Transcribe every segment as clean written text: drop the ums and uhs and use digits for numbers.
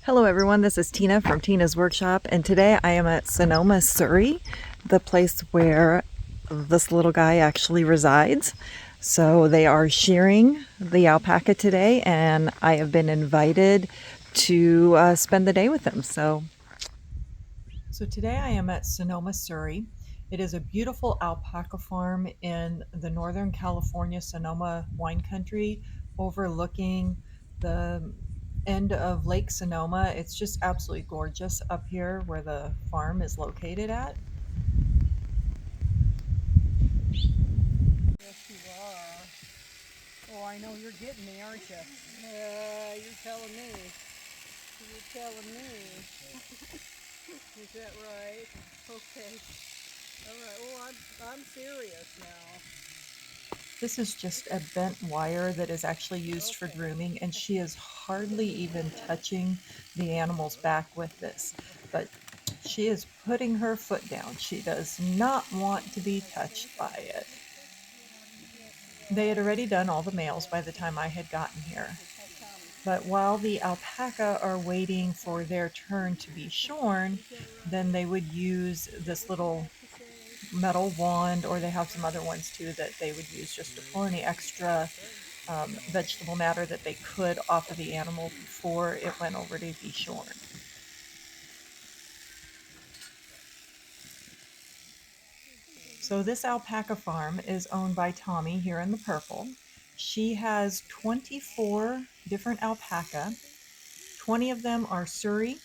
Hello everyone, this is Tina from Tina's Workshop, and today I am at Sonoma, Surrey, the place where this little guy actually resides. So they are shearing the alpaca today, and I have been invited to spend the day with them. So today I am at Sonoma, Surrey. It is a beautiful alpaca farm in the Northern California Sonoma wine country, overlooking the end of Lake Sonoma. It's just absolutely gorgeous up here where the farm is located at. Yes, you are. Oh, I know you're getting me, aren't you? You're telling me. You're telling me. Is that right? Okay. All right. Oh, I'm serious now. This is just a bent wire that is actually used for grooming, and she is hardly even touching the animal's back with this. But she is putting her foot down. She does not want to be touched by it. They had already done all the males by the time I had gotten here. But while the alpaca are waiting for their turn to be shorn, then they would use this little metal wand, or they have some other ones too that they would use just to pull any extra vegetable matter that they could off of the animal before it went over to be shorn. So this alpaca farm is owned by Tommy here in the purple. She has 24 different alpaca. 20 of them are Surrey,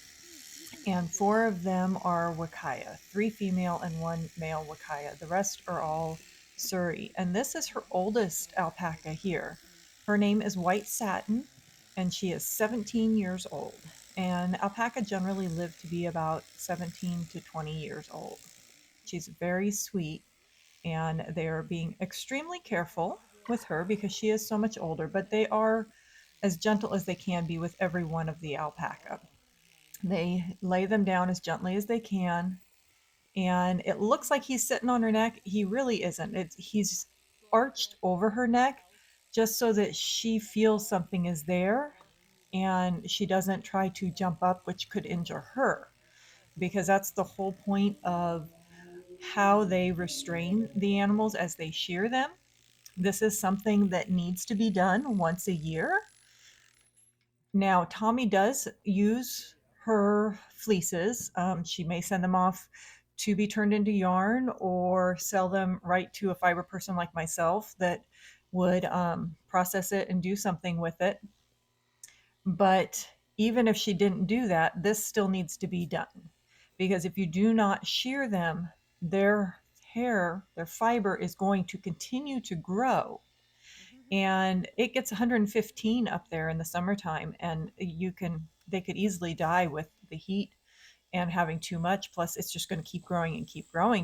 and 4 of them are Wakaya, 3 female and 1 male Wakaya. The rest are all Surrey. And this is her oldest alpaca here. Her name is White Satin, and she is 17 years old. And alpaca generally live to be about 17 to 20 years old. She's very sweet, and they are being extremely careful with her because she is so much older, but they are as gentle as they can be with every one of the alpaca. They lay them down as gently as they can, and it looks like he's sitting on her neck. He really isn't. He's arched over her neck just so that she feels something is there and she doesn't try to jump up, which could injure her, because that's the whole point of how they restrain the animals as they shear them. This is something that needs to be done once a year. Now, Tommy does use her fleeces. She may send them off to be turned into yarn or sell them right to a fiber person like myself that would process it and do something with it. But even if she didn't do that, this still needs to be done, because if you do not shear them, their hair, their fiber is going to continue to grow, and it gets 115 up there in the summertime, and they could easily die with the heat and having too much. Plus it's just going to keep growing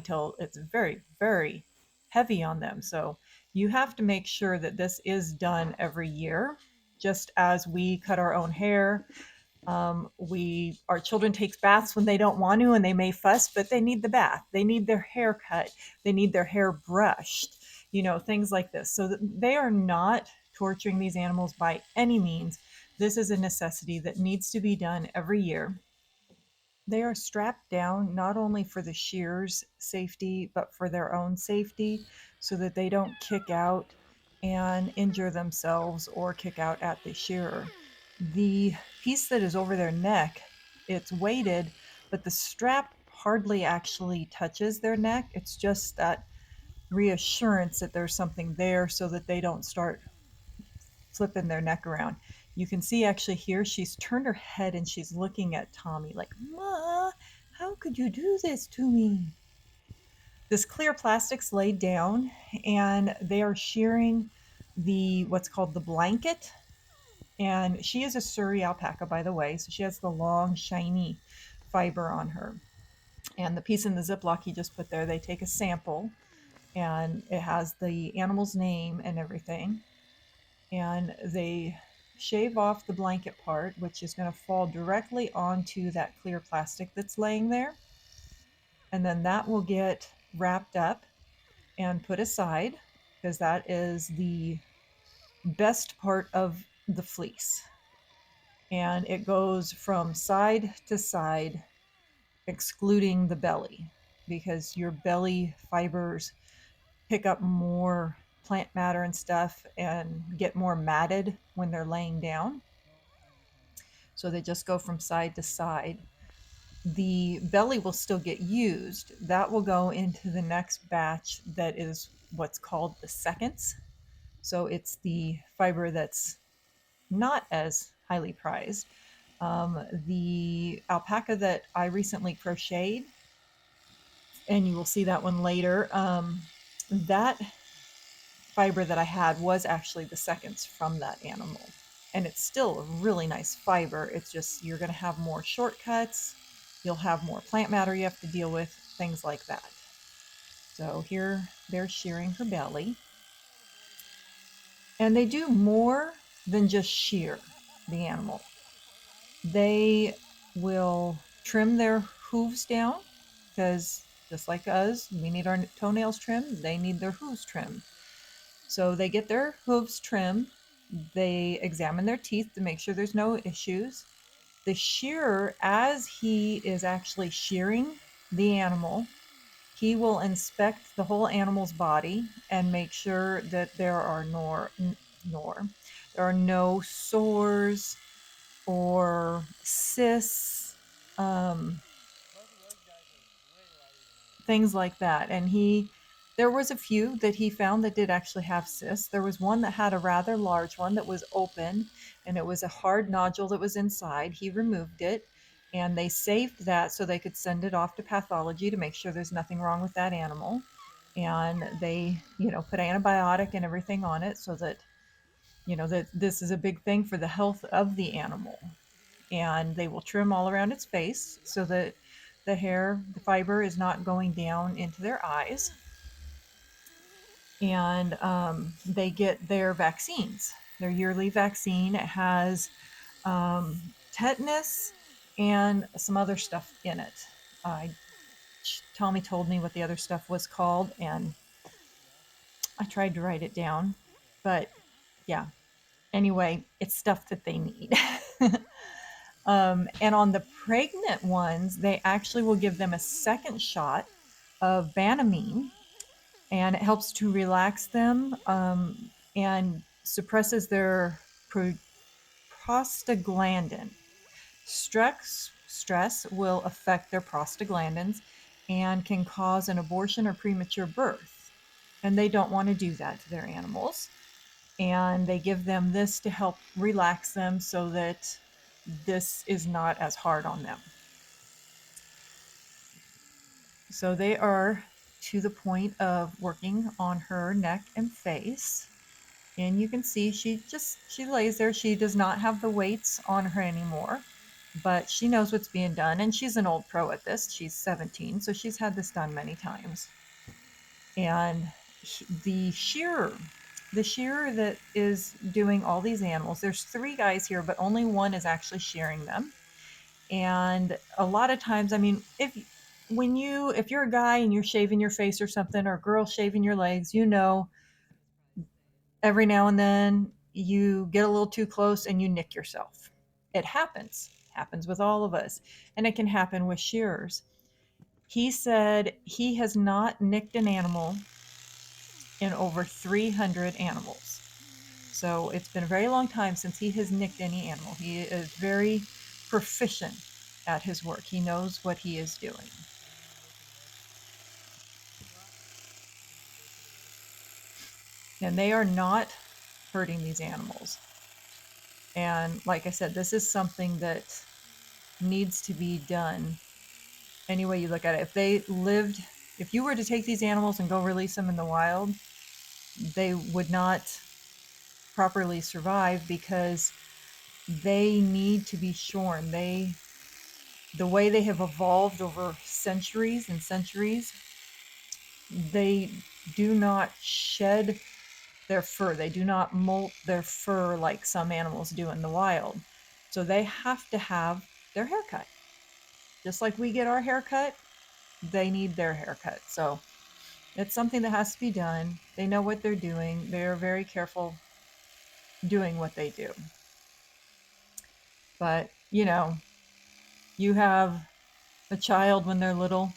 till it's very, very heavy on them. So you have to make sure that this is done every year, just as we cut our own hair. Our children take baths when they don't want to, and they may fuss, but they need the bath. They need their hair cut. They need their hair brushed, things like this. So they are not torturing these animals by any means. This is a necessity that needs to be done every year. They are strapped down not only for the shear's safety, but for their own safety, so that they don't kick out and injure themselves or kick out at the shearer. The piece that is over their neck, it's weighted, but the strap hardly actually touches their neck. It's just that reassurance that there's something there so that they don't start flipping their neck around. You can see actually here she's turned her head and she's looking at Tommy like, "Ma, how could you do this to me?" This clear plastic's laid down, and they are shearing the what's called the blanket. And she is a Surrey alpaca, by the way, so she has the long, shiny fiber on her. And the piece in the Ziploc he just put there, they take a sample, and it has the animal's name and everything. And they shave off the blanket part, which is going to fall directly onto that clear plastic that's laying there. And then that will get wrapped up and put aside, because that is the best part of the fleece. and it goes from side to side, excluding the belly, because your belly fibers pick up more plant matter and stuff and get more matted when they're laying down. So they just go from side to side. The belly will still get used. That will go into the next batch that is what's called the seconds. So it's the fiber that's not as highly prized. The alpaca that I recently crocheted, and you will see that one later, that fiber that I had was actually the seconds from that animal. And it's still a really nice fiber. It's just you're going to have more shortcuts. You'll have more plant matter you have to deal with, things like that. So here they're shearing her belly. And they do more than just shear the animal. They will trim their hooves down because just like us, we need our toenails trimmed, they need their hooves trimmed. So they get their hooves trimmed, they examine their teeth to make sure there's no issues. The shearer, as he is actually shearing the animal, he will inspect the whole animal's body and make sure that there are there are no sores or cysts, things like that. And there was a few that he found that did actually have cysts. There was one that had a rather large one that was open, and it was a hard nodule that was inside. He removed it, and they saved that so they could send it off to pathology to make sure there's nothing wrong with that animal. And they, put antibiotic and everything on it so that, that this is a big thing for the health of the animal. And they will trim all around its face so that the fiber is not going down into their eyes. And they get their vaccines, their yearly vaccine. It has tetanus and some other stuff in it. Tommy told me what the other stuff was called, and I tried to write it down. But yeah, anyway, it's stuff that they need. And on the pregnant ones, they actually will give them a second shot of Banamine, and it helps to relax them and suppresses their prostaglandin. Stress will affect their prostaglandins and can cause an abortion or premature birth. And they don't want to do that to their animals. And they give them this to help relax them so that this is not as hard on them. So they are to the point of working on her neck and face. And you can see she lays there. She does not have the weights on her anymore, but she knows what's being done. And she's an old pro at this. She's 17, so she's had this done many times. And the shearer that is doing all these animals, there's 3 guys here, but only one is actually shearing them. And a lot of times, I mean, if you're a guy and you're shaving your face or something, or a girl shaving your legs, every now and then you get a little too close and you nick yourself. It happens with all of us, and it can happen with shearers. He said he has not nicked an animal in over 300 animals. So it's been a very long time since he has nicked any animal. He is very proficient at his work. He knows what he is doing. And they are not hurting these animals. And like I said, this is something that needs to be done any way you look at it. If you were to take these animals and go release them in the wild, they would not properly survive because they need to be shorn. The way they have evolved over centuries and centuries, they do not shed their fur. They do not molt their fur like some animals do in the wild. So they have to have their hair cut. Just like we get our hair cut, they need their hair cut. So it's something that has to be done. They know what they're doing. They're very careful doing what they do. But, you know, you have a child when they're little,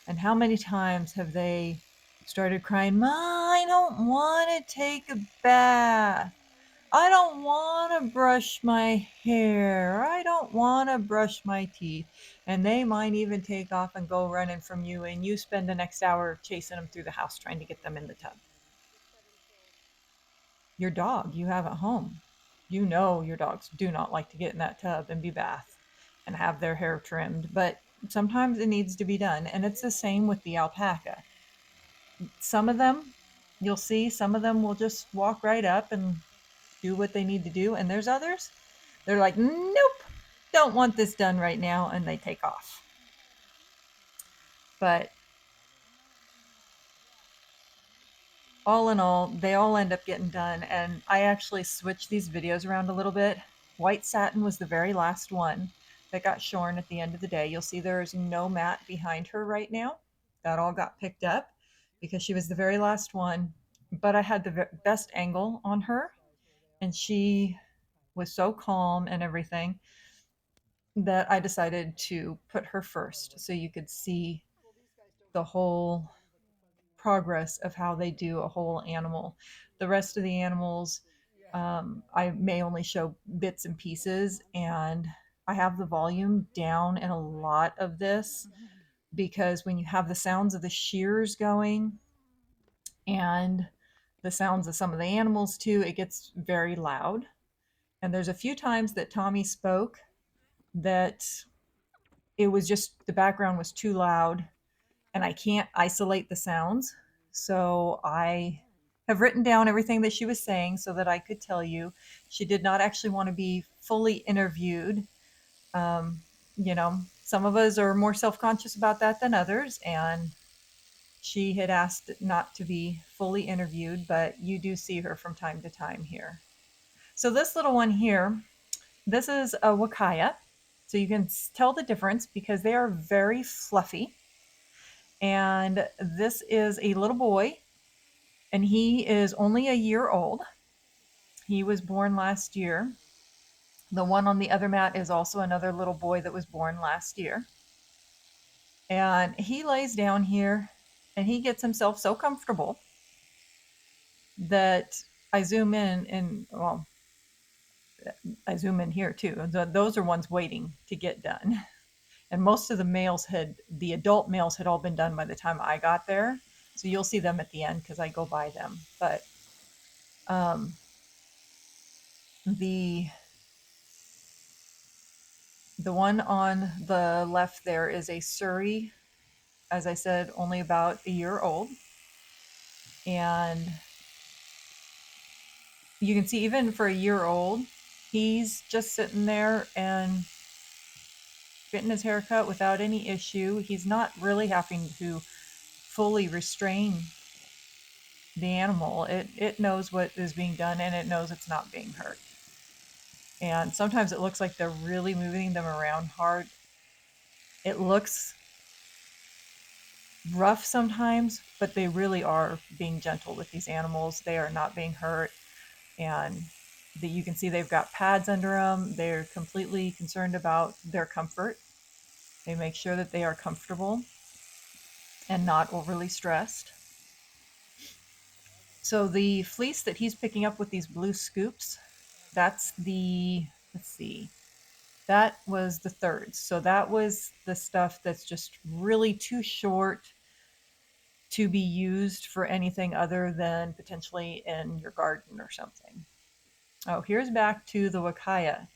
and how many times have they started crying, Ma, I don't want to take a bath. I don't want to brush my hair. I don't want to brush my teeth. And they might even take off and go running from you, and you spend the next hour chasing them through the house trying to get them in the tub. Your dog you have at home, you know your dogs do not like to get in that tub and be bathed and have their hair trimmed, but sometimes it needs to be done. And it's the same with the alpaca. Some of them, you'll see, some of them will just walk right up and do what they need to do. And there's others, they're like, nope, don't want this done right now. And they take off. But all in all, they all end up getting done. And I actually switched these videos around a little bit. White satin was the very last one that got shorn at the end of the day. You'll see there's no mat behind her right now. That all got picked up because she was the very last one. But I had the best angle on her, and she was so calm and everything that I decided to put her first so you could see the whole progress of how they do a whole animal. The rest of the animals, I may only show bits and pieces, and I have the volume down in a lot of this because when you have the sounds of the shears going and the sounds of some of the animals too, it gets very loud. And there's a few times that Tommy spoke that it was just the background was too loud and I can't isolate the sounds. So I have written down everything that she was saying so that I could tell you. She did not actually want to be fully interviewed. Um, you know, some of us are more self conscious about that than others. And she had asked not to be fully interviewed, but you do see her from time to time here. So this little one here, this is a wakaya. So you can tell the difference because they are very fluffy. And this is a little boy, and he is only a year old. He was born last year. The one on the other mat is also another little boy that was born last year. And he lays down here and he gets himself so comfortable that I zoom in and, well, I zoom in here too. Those are ones waiting to get done. And most of the adult males had all been done by the time I got there. So you'll see them at the end because I go by them. But um, the the one on the left there is a Surrey, as I said, only about a year old. And you can see even for a year old, he's just sitting there and getting his hair cut without any issue. He's not really having to fully restrain the animal. It knows what is being done and it knows it's not being hurt. And sometimes it looks like they're really moving them around hard. It looks rough sometimes, but they really are being gentle with these animals. They are not being hurt, and you can see they've got pads under them. They're completely concerned about their comfort. They make sure that they are comfortable and not overly stressed. So the fleece that he's picking up with these blue scoops, that's let's see, that was the thirds. So that was the stuff that's just really too short to be used for anything other than potentially in your garden or something. Oh, here's back to the wakaya.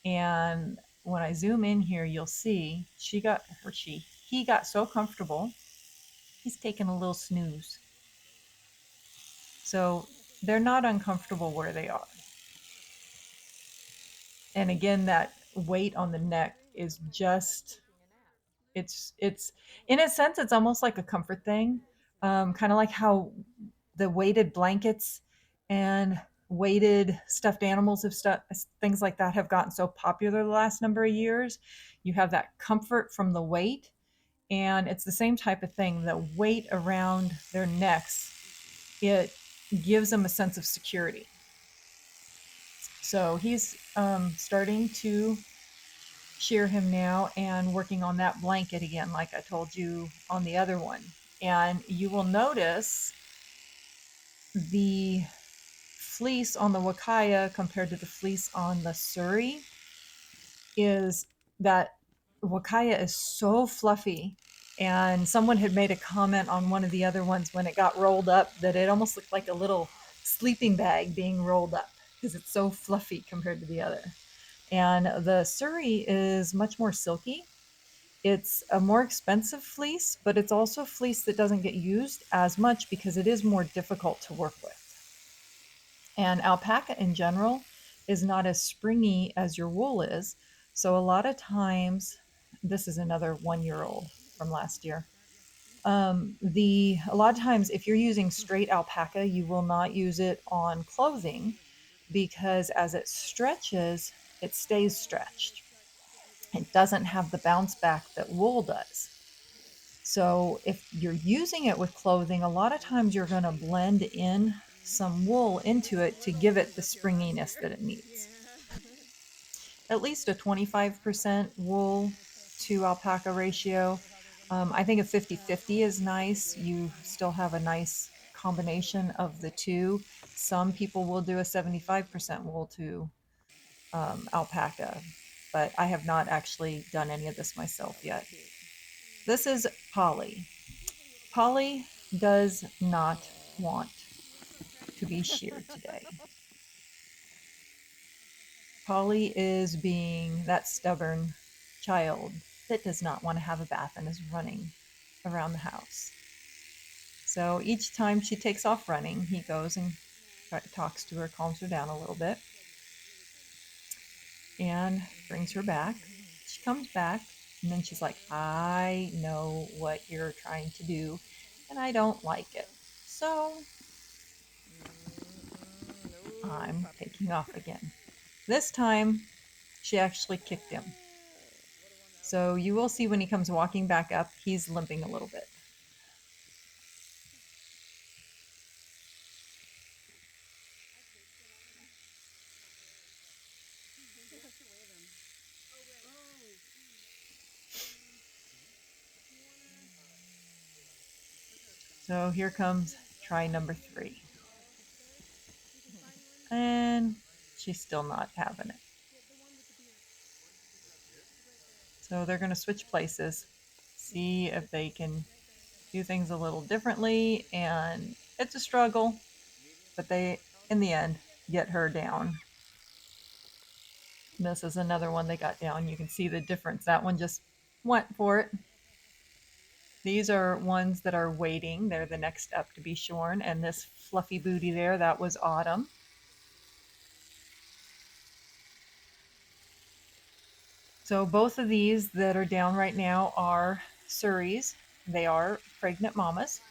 And when I zoom in here, you'll see he got so comfortable, he's taking a little snooze. So they're not uncomfortable where they are. And again, that weight on the neck is just, it's in a sense, it's almost like a comfort thing. Kind of like how the weighted blankets and weighted stuffed animals of stuff, things like that have gotten so popular the last number of years. You have that comfort from the weight, and it's the same type of thing. The weight around their necks, it gives them a sense of security. So he's starting to shear him now and working on that blanket again, like I told you on the other one. And you will notice the fleece on the Wakaya compared to the fleece on the Surrey is that Wakaya is so fluffy. And someone had made a comment on one of the other ones when it got rolled up that it almost looked like a little sleeping bag being rolled up because it's so fluffy compared to the other. And the Surrey is much more silky. It's a more expensive fleece, but it's also a fleece that doesn't get used as much because it is more difficult to work with. And alpaca in general is not as springy as your wool is. So a lot of times, this is another 1 year old from last year. The a lot of times, if you're using straight alpaca, you will not use it on clothing because as it stretches, it stays stretched. It doesn't have the bounce back that wool does. So if you're using it with clothing, a lot of times you're going to blend in some wool into it to give it the springiness that it needs. At least a 25% wool to alpaca ratio. I think a 50-50 is nice. You still have a nice combination of the two. Some people will do a 75% wool to alpaca, but I have not actually done any of this myself yet. This is Polly. Polly does not want to be sheared today. Polly is being that stubborn child that does not want to have a bath and is running around the house. So each time she takes off running, he goes and talks to her, calms her down a little bit, and brings her back. She comes back, and then she's like, I know what you're trying to do, and I don't like it. So I'm taking off again. This time, she actually kicked him. So you will see when he comes walking back up, he's limping a little bit. So here comes try number 3. And she's still not having it. So they're going to switch places, see if they can do things a little differently. And it's a struggle, but they, in the end, get her down. And this is another one they got down. You can see the difference. That one just went for it. These are ones that are waiting. They're the next up to be shorn. And this fluffy booty there, that was Autumn. So both of these that are down right now are Surreys. They are pregnant mamas.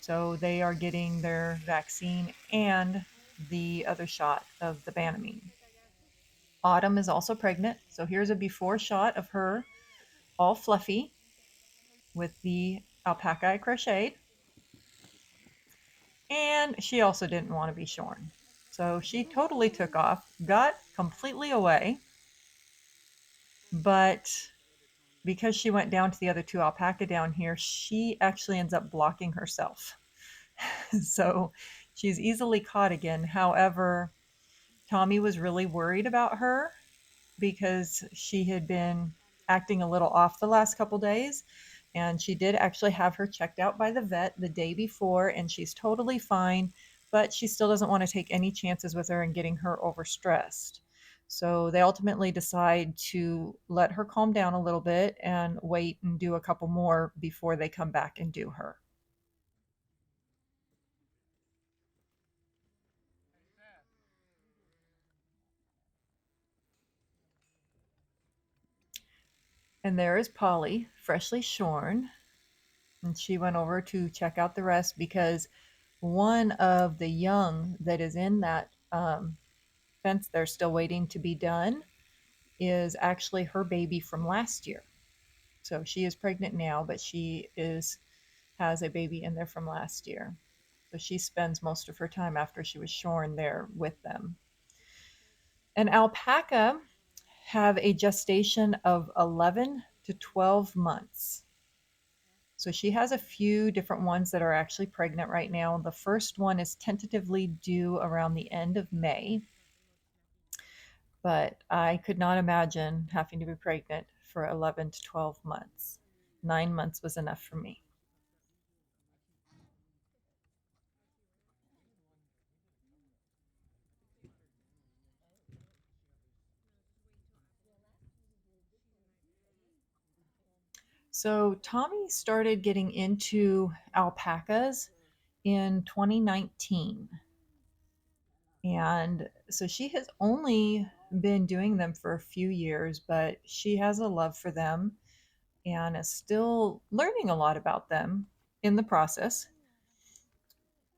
So they are getting their vaccine and the other shot of the Banamine. Autumn is also pregnant. So here's a before shot of her all fluffy with the alpaca I crocheted. And she also didn't want to be shorn. So she totally took off, got completely away, but because she went down to the other two alpaca down here, she actually ends up blocking herself. So she's easily caught again. However, Tommy was really worried about her because she had been acting a little off the last couple days. And she did actually have her checked out by the vet the day before, and she's totally fine, but she still doesn't want to take any chances with her and getting her overstressed. So they ultimately decide to let her calm down a little bit and wait and do a couple more before they come back and do her. And there is Polly, freshly shorn. And she went over to check out the rest because one of the young that is in that fence they're still waiting to be done is actually her baby from last year. So she is pregnant now, but she is has a baby in there from last year. So she spends most of her time after she was shorn there with them. An alpaca have a gestation of 11 to 12 months. So she has a few different ones that are actually pregnant right now. The first one is tentatively due around the end of May, but I could not imagine having to be pregnant for 11 to 12 months. 9 months was enough for me. So Tommy started getting into alpacas in 2019. And so she has only been doing them for a few years, but she has a love for them and is still learning a lot about them in the process.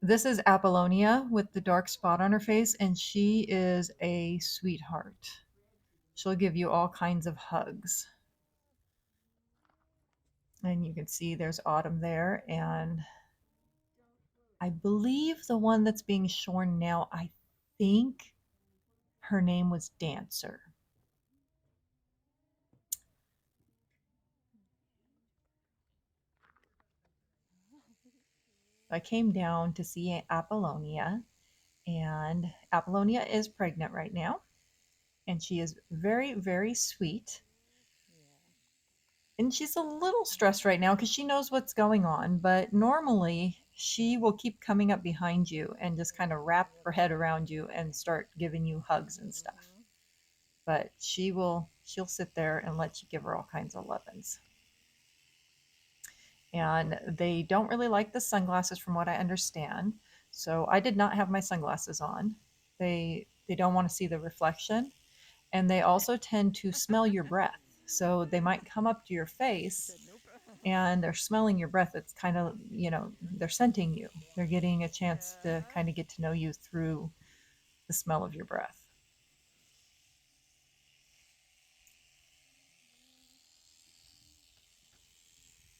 This is Apollonia with the dark spot on her face, and she is a sweetheart. She'll give you all kinds of hugs. And you can see there's Autumn there. And I believe the one that's being shorn now, I think her name was Dancer. I came down to see Apollonia, and Apollonia is pregnant right now, and she is very, very sweet. And she's a little stressed right now because she knows what's going on, but normally she will keep coming up behind you and just kind of wrap her head around you and start giving you hugs and stuff. But she'll sit there and let you give her all kinds of lovin's. And they don't really like the sunglasses from what I understand. So I did not have my sunglasses on. They don't want to see the reflection, and they also tend to smell your breath. So they might come up to your face and they're smelling your breath. It's kind of, they're scenting you. They're getting a chance to kind of get to know you through the smell of your breath.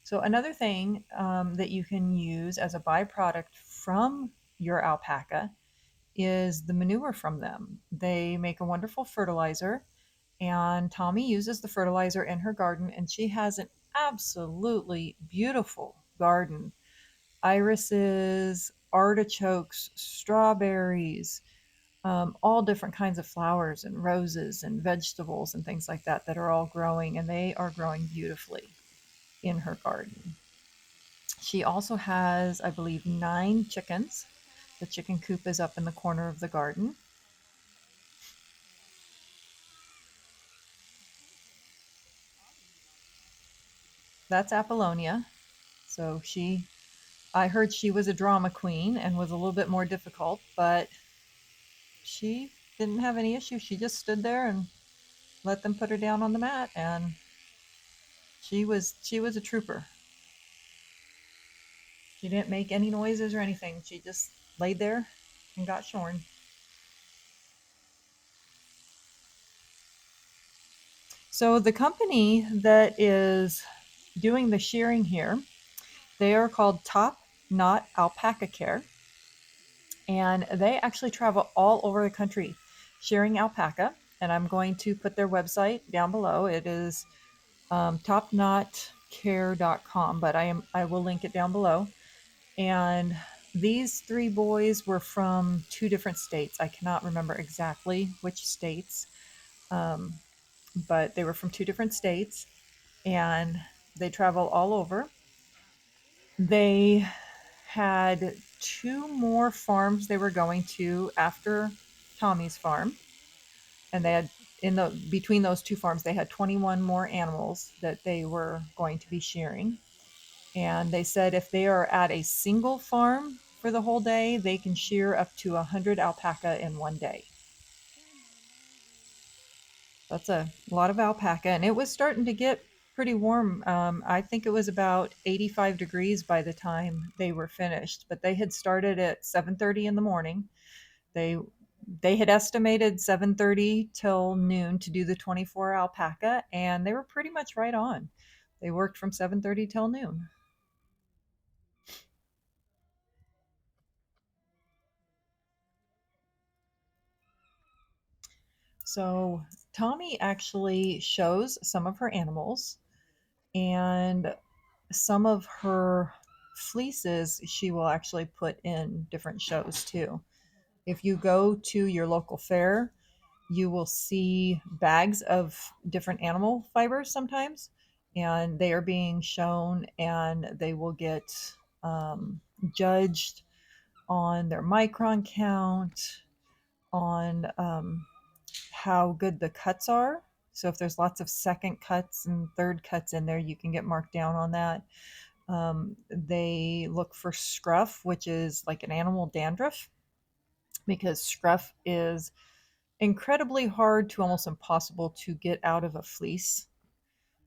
So another thing that you can use as a byproduct from your alpaca is the manure from them. They make a wonderful fertilizer, and Tommy uses the fertilizer in her garden, and she has an absolutely beautiful garden. Irises, artichokes, strawberries, all different kinds of flowers and roses and vegetables and things like that that are all growing, and they are growing beautifully in her garden. She also has, I believe, 9 chickens. The chicken coop is up in the corner of the garden. That's Apollonia. So I heard she was a drama queen and was a little bit more difficult, but she didn't have any issues. She just stood there and let them put her down on the mat, and she was a trooper. She didn't make any noises or anything. She just laid there and got shorn. So the company that is doing the shearing here, they are called Top Knot Alpaca Care, and they actually travel all over the country shearing alpaca. And I'm going to put their website down below. It is topknotcare.com, but I will link it down below. And these 3 boys were from 2 different states. I cannot remember exactly which states, um, but they were from 2 different states, and they travel all over. They had 2 more farms they were going to after Tommy's farm, and they had in the between those 2 farms they had 21 more animals that they were going to be shearing. And they said if they are at a single farm for the whole day, they can shear up to 100 alpaca in one day. That's a lot of alpaca, and it was starting to get pretty warm. I think it was about 85 degrees by the time they were finished, but they had started at 7:30 in the morning. They they had estimated 7:30 till noon to do the 24 alpaca, and they were pretty much right on. They worked from 7:30 till noon. So Tommy actually shows some of her animals, and some of her fleeces she will actually put in different shows too. If you go to your local fair, you will see bags of different animal fibers sometimes, and they are being shown, and they will get um, judged on their micron count, on how good the cuts are. So if there's lots of second cuts and third cuts in there, you can get marked down on that. They look for scruff, which is like an animal dandruff, because scruff is incredibly hard to almost impossible to get out of a fleece.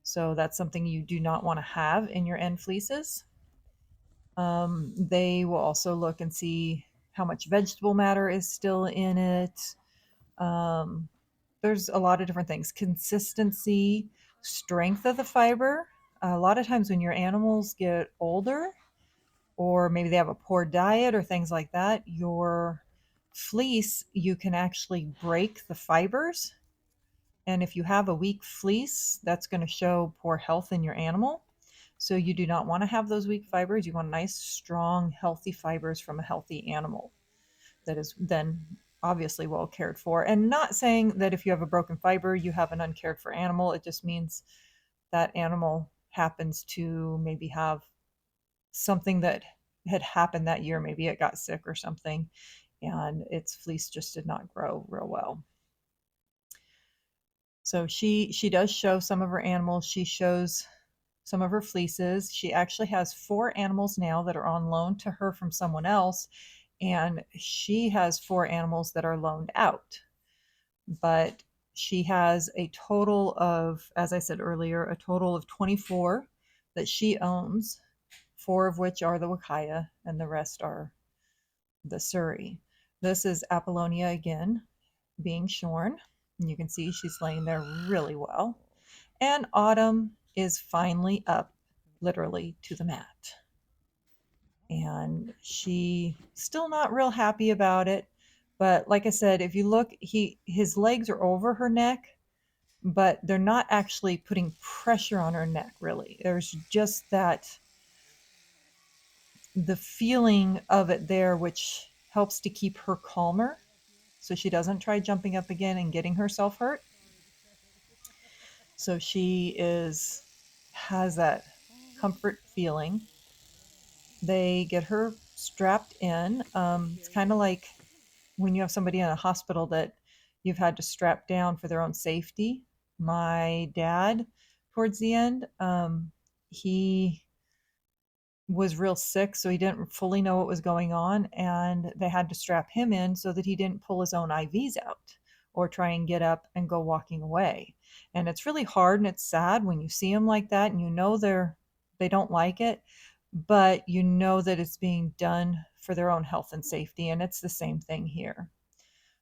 So that's something you do not want to have in your end fleeces. They will also look and see how much vegetable matter is still in it. Um, there's a lot of different things. Consistency, strength of the fiber. A lot of times when your animals get older, or maybe they have a poor diet or things like that, your fleece, you can actually break the fibers. And if you have a weak fleece, that's going to show poor health in your animal. So you do not want to have those weak fibers. You want nice, strong, healthy fibers from a healthy animal that is then obviously well cared for. And not saying that if you have a broken fiber, you have an uncared for animal. It just means that animal happens to maybe have something that had happened that year. Maybe it got sick or something, and its fleece just did not grow real well. So she does show some of her animals. She shows some of her fleeces. She actually has 4 animals now that are on loan to her from someone else, and she has 4 animals that are loaned out. But she has a total of, as I said earlier, a total of 24 that she owns, 4 of which are the Wakaya, and the rest are the Surrey. This is Apollonia again, being shorn. And you can see she's laying there really well. And Autumn is finally up, literally, to the mat. And she still not real happy about it. But like I said, if you look, his legs are over her neck, but they're not actually putting pressure on her neck, really. There's just that, the feeling of it there, which helps to keep her calmer so she doesn't try jumping up again and getting herself hurt. So she has that comfort feeling. They get her strapped in. It's kind of like when you have somebody in a hospital that you've had to strap down for their own safety. My dad, towards the end, he was real sick, so he didn't fully know what was going on, and they had to strap him in so that he didn't pull his own IVs out or try and get up and go walking away. And it's really hard and it's sad when you see them like that, and you know they don't like it, but you know that it's being done for their own health and safety, and it's the same thing here.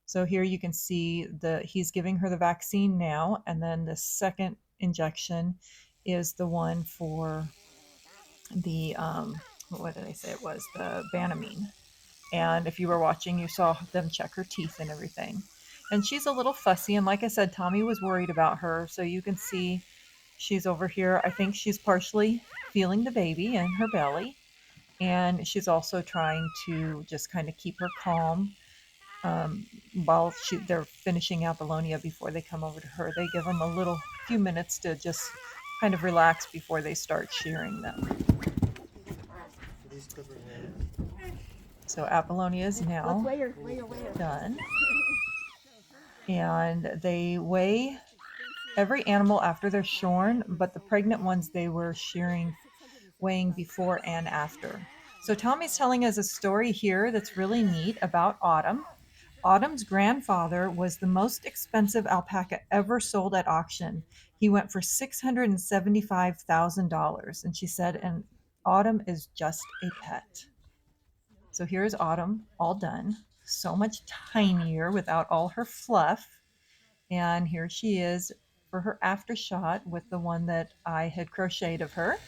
So here you can see he's giving her the vaccine now, and then the second injection is the one for the what did I say it was? The Banamine. And if you were watching, you saw them check her teeth and everything. And she's a little fussy, and like I said, Tommy was worried about her. So you can see she's over here. I think she's partially feeling the baby in her belly, and she's also trying to just kind of keep her calm while they're finishing Apollonia before they come over to her. They give them a little few minutes to just kind of relax before they start shearing them. So Apollonia is now done, and they weigh every animal after they're shorn, but the pregnant ones they were shearing, weighing before and after. So Tommy's telling us a story here that's really neat about Autumn. Autumn's grandfather was the most expensive alpaca ever sold at auction. He went for $675,000. And she said, and Autumn is just a pet. So here's Autumn all done. So much tinier without all her fluff. And here she is for her after shot with the one that I had crocheted of her.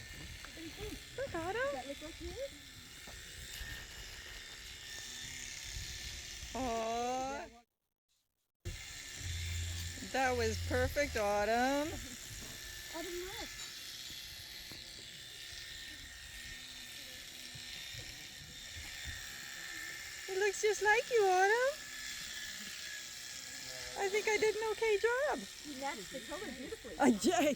That was perfect, Autumn. Autumn, look. It looks just like you, Autumn. I think I did an okay job. You matched the color beautifully. Jay.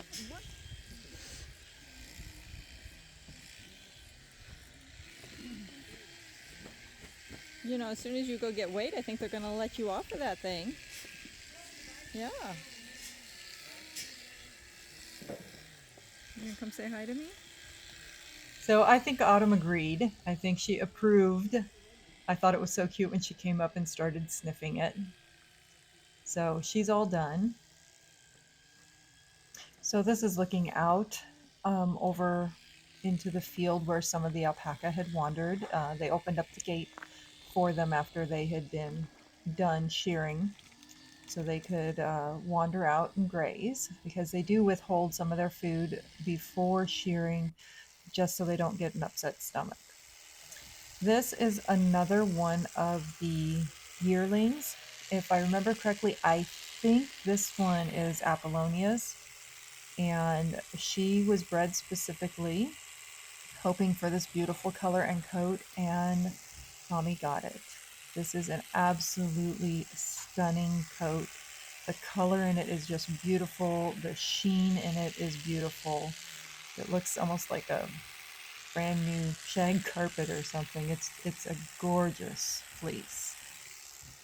You know, as soon as you go get weight, I think they're going to let you off of that thing. Yeah. You gonna come say hi to me? So I think Autumn agreed. I think she approved. I thought it was so cute when she came up and started sniffing it. So she's all done. So this is looking out over into the field where some of the alpaca had wandered. They opened up the gate for them after they had been done shearing so they could wander out and graze because they do withhold some of their food before shearing just so they don't get an upset stomach. This is another one of the yearlings. If I remember correctly, I think this one is Apollonia's, and she was bred specifically hoping for this beautiful color and coat, and Tommy got it. This is an absolutely stunning coat. The color in it is just beautiful. The sheen in it is beautiful. It looks almost like a brand new shag carpet or something. It's a gorgeous fleece.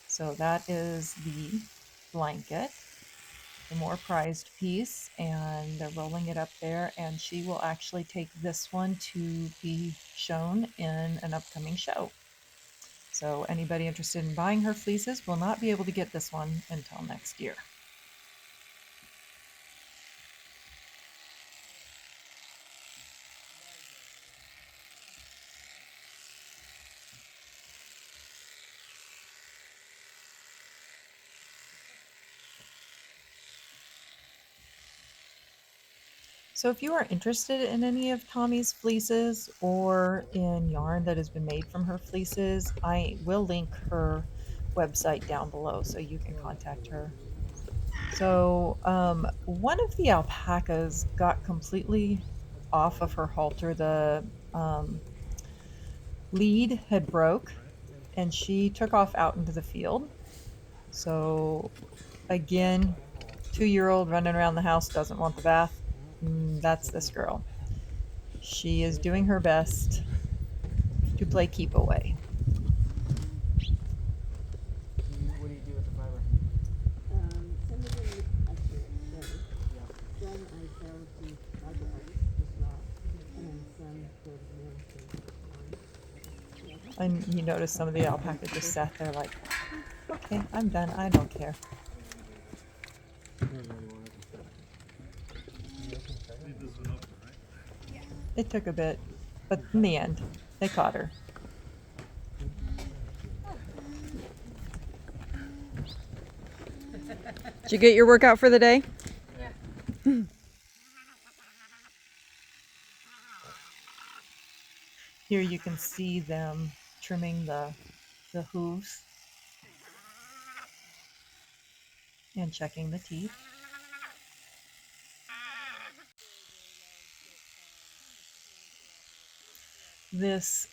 So that is the blanket, the more prized piece, and they're rolling it up there, and she will actually take this one to be shown in an upcoming show. So anybody interested in buying her fleeces will not be able to get this one until next year. So if you are interested in any of Tommy's fleeces or in yarn that has been made from her fleeces, I will link her website down below so you can contact her. So one of the alpacas got completely off of her halter. The lead had broke and she took off out into the field. So again, 2-year-old running around the house doesn't want the bath. That's this girl. She is doing her best to play keep away. What do you do with the fiber? Some of them I share. Some I sell to other artists, just raw, and then some go to the mill. And you notice some of the alpaca just sat there like, okay, I'm done. I don't care. It took a bit, but in the end, they caught her. Did you get your workout for the day? Here you can see them trimming the hooves and checking the teeth. This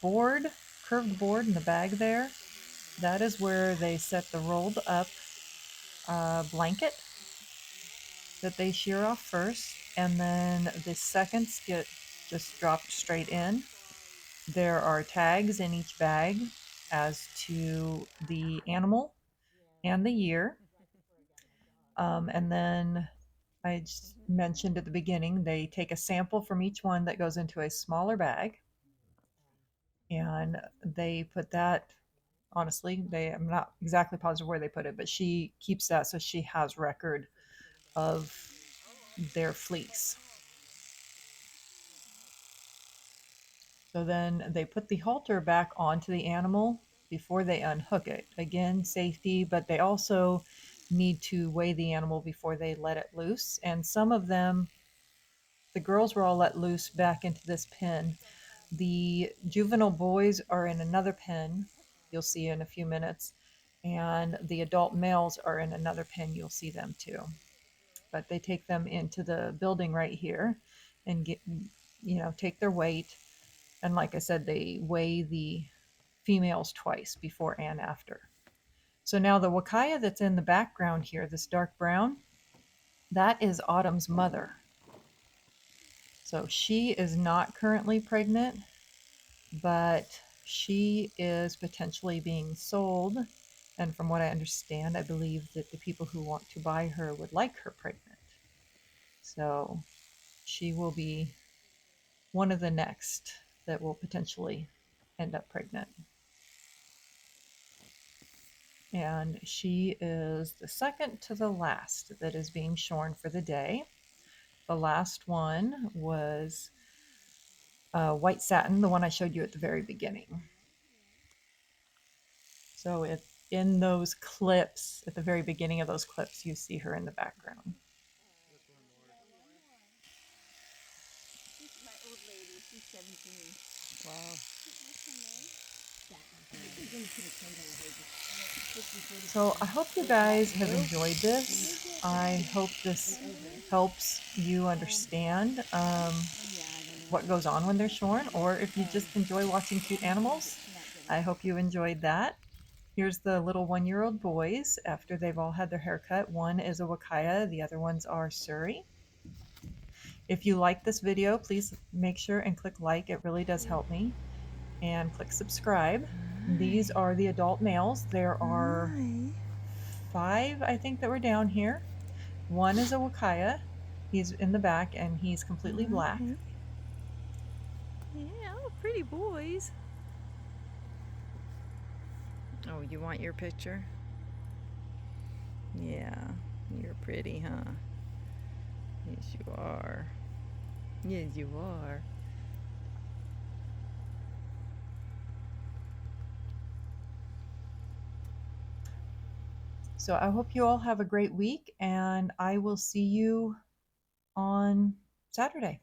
board, curved board in the bag there, that is where they set the rolled up blanket that they shear off first, and then the seconds get just dropped straight in. There are tags in each bag as to the animal and the year. And then I just mentioned at the beginning, they take a sample from each one that goes into a smaller bag, and they put that, honestly, I'm not exactly positive where they put it, but she keeps that so she has record of their fleece. So then they put the halter back onto the animal before they unhook it. Again, safety, but they also need to weigh the animal before they let it loose. And some of them, the girls were all let loose back into this pen. The juvenile boys are in another pen, you'll see in a few minutes. And the adult males are in another pen. You'll see them too. But they take them into the building right here and get, take their weight. And like I said, they weigh the females twice, before and after. So now the Wakaya that's in the background here, this dark brown, that is Autumn's mother. So she is not currently pregnant, but she is potentially being sold. And from what I understand, I believe that the people who want to buy her would like her pregnant. So she will be one of the next that will potentially end up pregnant. And she is the second to the last that is being shorn for the day. The last one was white satin, the one I showed you at the very beginning. So if in those clips, at the very beginning of those clips, you see her in the background. She's my old lady. She's 17. Wow. So I hope you guys have enjoyed this. I hope this helps you understand what goes on when they're shorn, or if you just enjoy watching cute animals, I hope you enjoyed that. Here's the little 1-year-old boys after they've all had their hair cut. One is a Wakaya, the other ones are Surrey. If you like this video, please make sure and click like. It really does help me. And click subscribe. These are the adult males. There are 5, I think, that were down here. One is a Wakaya. He's in the back and he's completely black. Yeah, pretty boys. Oh, you want your picture? Yeah, you're pretty, huh? Yes, you are. Yes, you are. So I hope you all have a great week, and I will see you on Saturday.